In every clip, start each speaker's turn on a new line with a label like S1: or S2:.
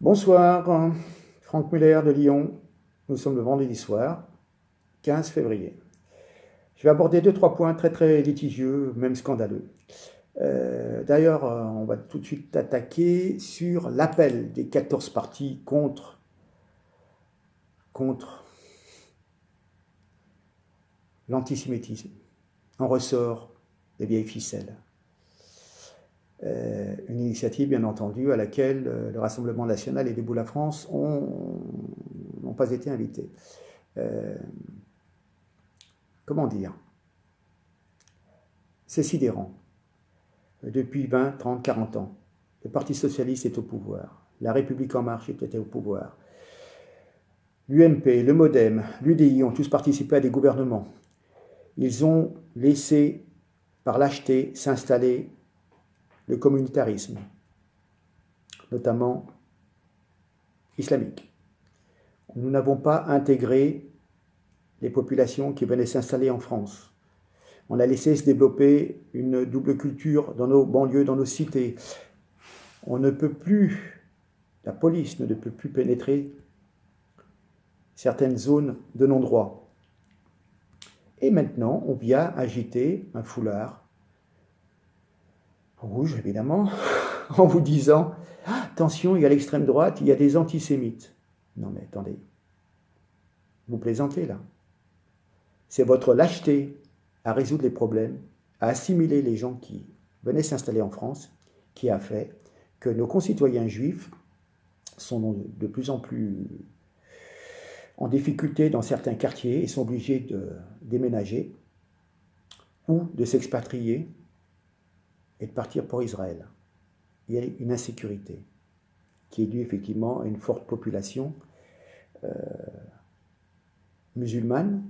S1: Bonsoir, Franck Muller de Lyon. Nous sommes le vendredi soir, 15 février. Je vais aborder deux, trois points très litigieux, même scandaleux. D'ailleurs, on va tout de suite attaquer sur l'appel des 14 partis contre l'antisémitisme. On ressort des vieilles ficelles. Une initiative, bien entendu, à laquelle le Rassemblement national et Debout la France n'ont pas été invités. Comment dire? C'est sidérant. Depuis 20, 30, 40 ans, le Parti socialiste est au pouvoir. La République en marche était au pouvoir. L'UMP, le MoDem, l'UDI ont tous participé à des gouvernements. Ils ont laissé, par lâcheté, s'installer le communautarisme, notamment islamique. Nous n'avons pas intégré les populations qui venaient s'installer en France. On a laissé se développer une double culture dans nos banlieues, dans nos cités. On ne peut plus, la police ne peut plus pénétrer certaines zones de non-droit. Et maintenant, on vient agiter un foulard rouge, évidemment, en vous disant « Attention, il y a l'extrême droite, il y a des antisémites. » Non mais attendez, vous plaisantez là. C'est votre lâcheté à résoudre les problèmes, à assimiler les gens qui venaient s'installer en France, qui a fait que nos concitoyens juifs sont de plus en plus en difficulté dans certains quartiers et sont obligés de déménager ou de s'expatrier et de partir pour Israël. Il y a une insécurité qui est due effectivement à une forte population musulmane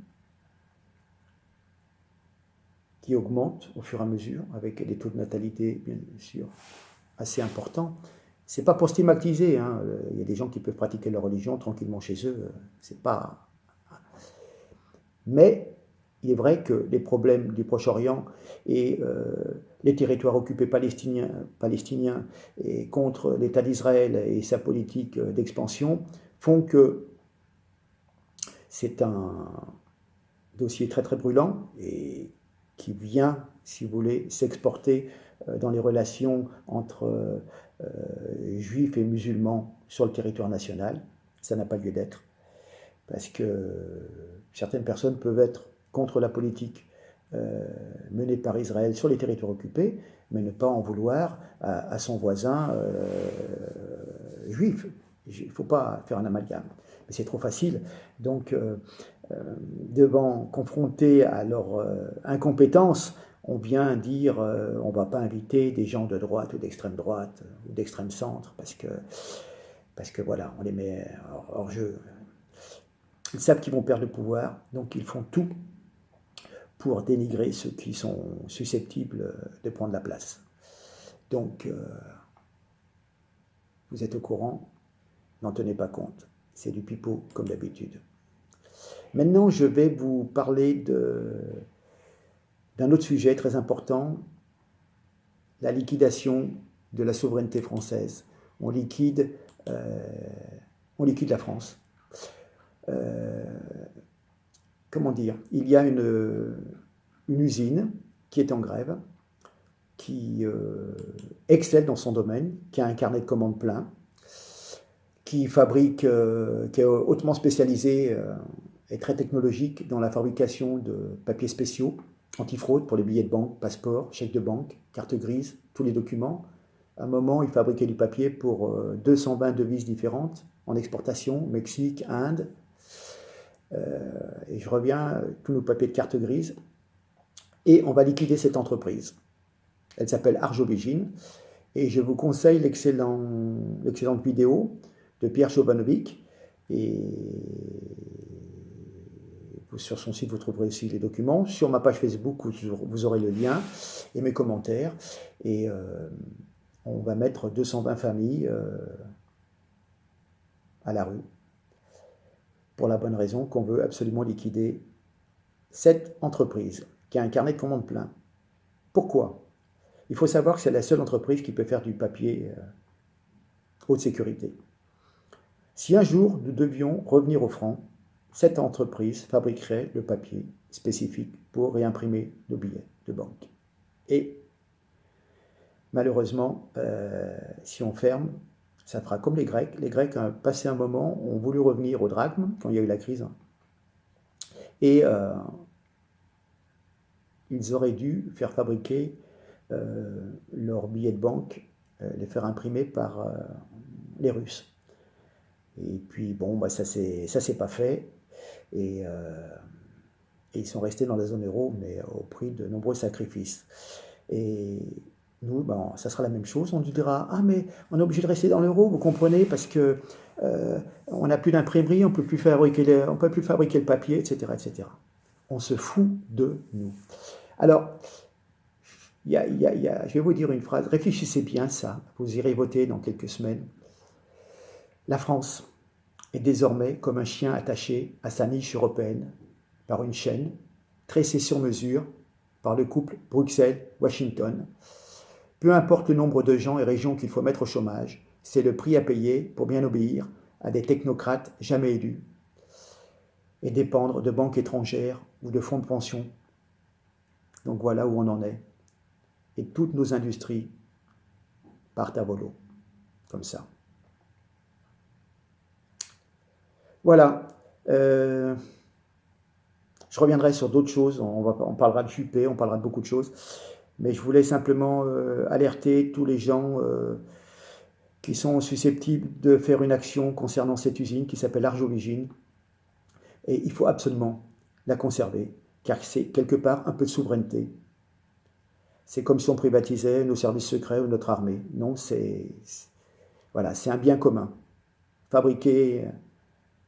S1: qui augmente au fur et à mesure avec des taux de natalité bien sûr assez importants. C'est pas pour stigmatiser, hein. Il y a des gens qui peuvent pratiquer leur religion tranquillement chez eux, c'est pas. Mais il est vrai que les problèmes du Proche-Orient et les territoires occupés palestiniens et contre l'État d'Israël et sa politique d'expansion font que c'est un dossier très brûlant et qui vient, si vous voulez, s'exporter dans les relations entre juifs et musulmans sur le territoire national. Ça n'a pas lieu d'être, parce que certaines personnes peuvent être contre la politique menée par Israël sur les territoires occupés, mais ne pas en vouloir à son voisin juif. Il ne faut pas faire un amalgame. Mais c'est trop facile. Donc, confrontés à leur incompétence, on vient dire on ne va pas inviter des gens de droite ou d'extrême droite ou d'extrême centre parce que voilà, on les met hors jeu. Ils savent qu'ils vont perdre le pouvoir, donc ils font tout pour dénigrer ceux qui sont susceptibles de prendre la place. Donc, vous êtes au courant, n'en tenez pas compte. C'est du pipeau comme d'habitude. Maintenant, je vais vous parler d'un autre sujet très important, la liquidation de la souveraineté française. On liquide la France. Comment dire? Il y a une usine qui est en grève, qui excelle dans son domaine, qui a un carnet de commandes plein, qui fabrique, qui est hautement spécialisé et très technologique dans la fabrication de papiers spéciaux, antifraude pour les billets de banque, passeports, chèques de banque, cartes grises, tous les documents. À un moment, il fabriquait du papier pour 220 devises différentes en exportation, Mexique, Inde. Et je reviens, tous nos papiers de carte grise. Et on va liquider cette entreprise. Elle s'appelle Arjobégine. Et je vous conseille l'excellente vidéo de Pierre Chobanovic. Et sur son site, vous trouverez aussi les documents. Sur ma page Facebook, vous aurez le lien et mes commentaires. Et on va mettre 220 familles à la rue. Pour la bonne raison qu'on veut absolument liquider cette entreprise qui a un carnet de commandes plein. Pourquoi? Il faut savoir que c'est la seule entreprise qui peut faire du papier haute sécurité. Si un jour nous devions revenir au franc, cette entreprise fabriquerait le papier spécifique pour réimprimer nos billets de banque. Et malheureusement, si on ferme, ça fera comme les Grecs. Les Grecs, passé un moment, ont voulu revenir au drachme quand il y a eu la crise. Et ils auraient dû faire fabriquer leurs billets de banque, les faire imprimer par les Russes. Et puis bon, bah, ça c'est pas fait. Et ils sont restés dans la zone euro, mais au prix de nombreux sacrifices. Et nous, ben, ça sera la même chose. On nous dira, ah mais on est obligé de rester dans l'euro, vous comprenez, parce que on n'a plus d'imprimerie, on ne peut plus fabriquer le papier, etc., etc. On se fout de nous. Alors, je vais vous dire une phrase, réfléchissez bien ça, vous irez voter dans quelques semaines. La France est désormais comme un chien attaché à sa niche européenne par une chaîne tressée sur mesure par le couple Bruxelles-Washington. Peu importe le nombre de gens et régions qu'il faut mettre au chômage, c'est le prix à payer pour bien obéir à des technocrates jamais élus et dépendre de banques étrangères ou de fonds de pension. Donc voilà où on en est. Et toutes nos industries partent à volo, comme ça. Voilà. Je reviendrai sur d'autres choses. On parlera de Juppé, on parlera de beaucoup de choses. Mais je voulais simplement alerter tous les gens qui sont susceptibles de faire une action concernant cette usine qui s'appelle Arjoligine. Et il faut absolument la conserver, car c'est quelque part un peu de souveraineté. C'est comme si on privatisait nos services secrets ou notre armée. Non, voilà, c'est un bien commun. Fabriquer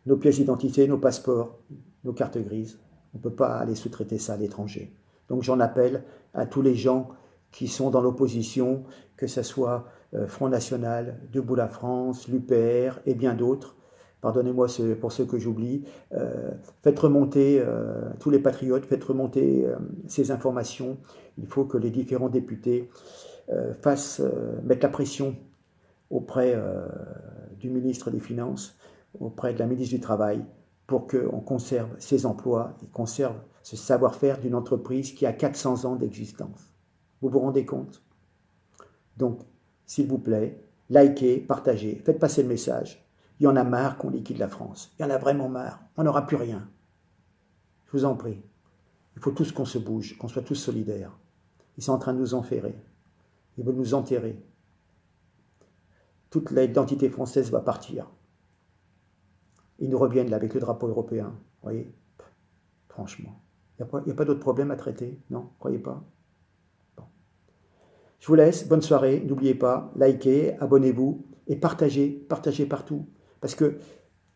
S1: nos pièces d'identité, nos passeports, nos cartes grises, on ne peut pas aller sous-traiter ça à l'étranger. Donc j'en appelle à tous les gens qui sont dans l'opposition, que ce soit Front National, Debout la France, l'UPR et bien d'autres. Pardonnez-moi pour ceux que j'oublie. Faites remonter tous les patriotes, faites remonter ces informations. Il faut que les différents députés mettent la pression auprès du ministre des Finances, auprès de la ministre du Travail, pour qu'on conserve ces emplois et conserve ce savoir-faire d'une entreprise qui a 400 ans d'existence. Vous vous rendez compte? Donc, s'il vous plaît, likez, partagez, faites passer le message. Il y en a marre qu'on liquide la France. Il y en a vraiment marre. On n'aura plus rien. Je vous en prie. Il faut tous qu'on se bouge, qu'on soit tous solidaires. Ils sont en train de nous enferrer. Ils veulent nous enterrer. Toute l'identité française va partir. Ils nous reviennent là avec le drapeau européen. Vous voyez, franchement. Il n'y a pas d'autres problèmes à traiter, non? Croyez pas? Bon. Je vous laisse. Bonne soirée. N'oubliez pas, likez, abonnez-vous et partagez partout. Parce que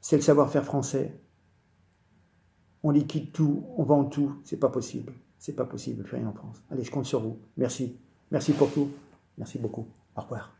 S1: c'est le savoir-faire français. On liquide tout, on vend tout. C'est pas possible. C'est pas possible de faire rien en France. Allez, je compte sur vous. Merci. Merci pour tout. Merci beaucoup. Au revoir.